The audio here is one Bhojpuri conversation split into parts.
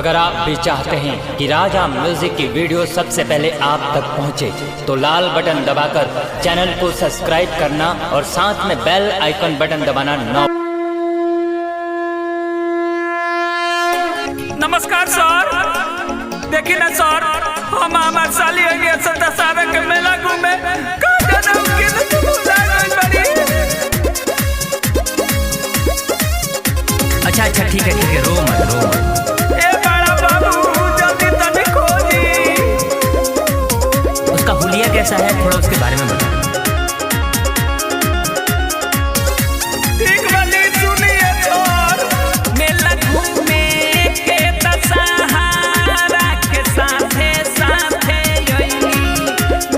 अगर आप भी चाहते हैं कि राजा म्यूजिक की वीडियो सबसे पहले आप तक पहुंचे, तो लाल बटन दबाकर चैनल को सब्सक्राइब करना और साथ में बेल आइकन बटन दबाना न। नमस्कार सर, देखिए ना सर, हम हमार साली आगे दशहरा के मेला घूमे अच्छा ठीक है रो मत। उसका हुलिया कैसा है, थोड़ा उसके बारे में बताओ। मेला घूमे के दशहरा के साथे साथे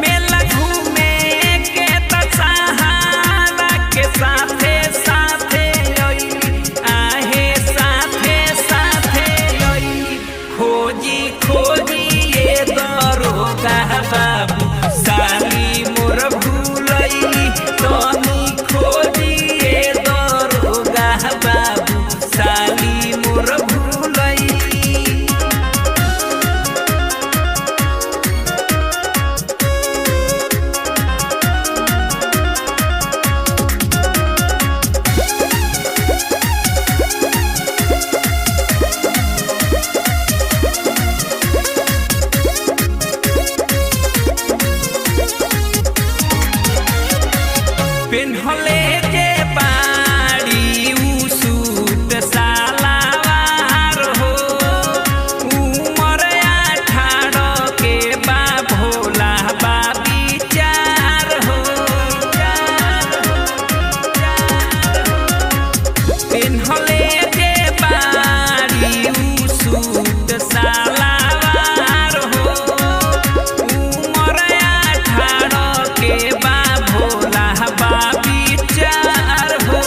मेला घूमे के दशहरा के साथे साथे आहे साथे साथे खोजी खोजी ये दरोगा बाबू साली मोर भूलई तनी खोजी ये दरोगा बाबू साली मोर भूलई। पेन्हले के बाड़ी उ सूट सालावार हो, उमर 18 के बा भोला बा विचार हो। पेन्हले के बाड़ी उ सूट सालावार हो, उमर 18 के बा भोला बा विचार हो।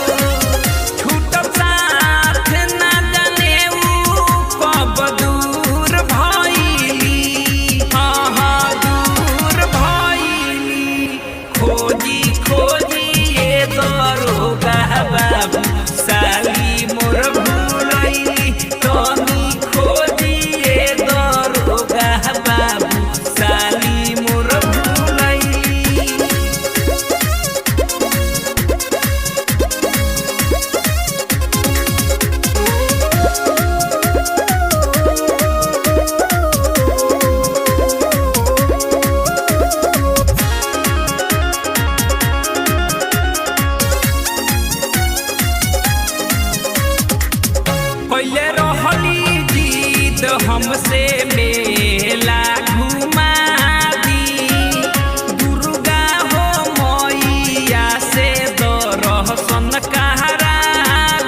छूटल साथ ना जाने उ कब दूर भइली, दूर भइली। खोजी खोजी ये दरोगा बाबू साली मोर भूलई तनी खोजी ये दरोगा बाबू साली मोर भूलई। पहले रहली जीत हमसे मेला घुमा दी, दुर्गा हो मैया से दर्शन करा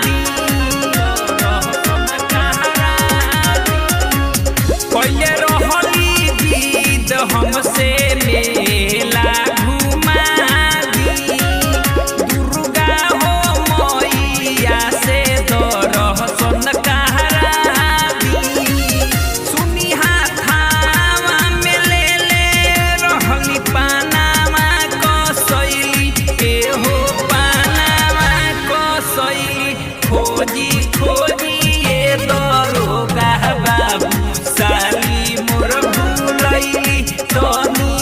दी, दर्शन करा दी। पहले रहली जीत हमसे मेला घुमा दी, दुर्गा हो मैया से दर्शन करा दी। सुनी हाथावा में ले रहली पानामा कसैली के हो, पानामा कसैली। खोजी खोजी ये दरोगा बाबू साली मोर भूलई तनी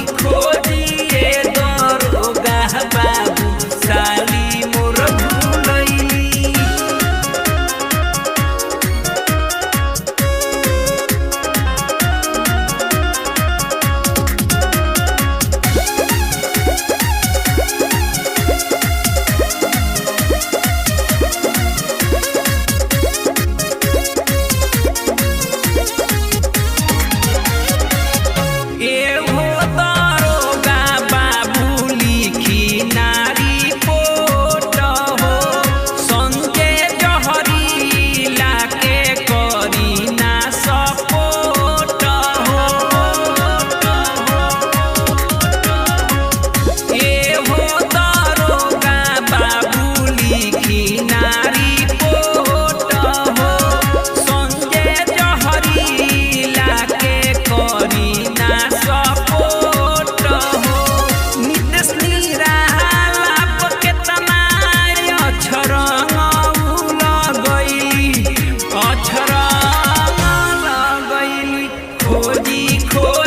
खोजी खोजी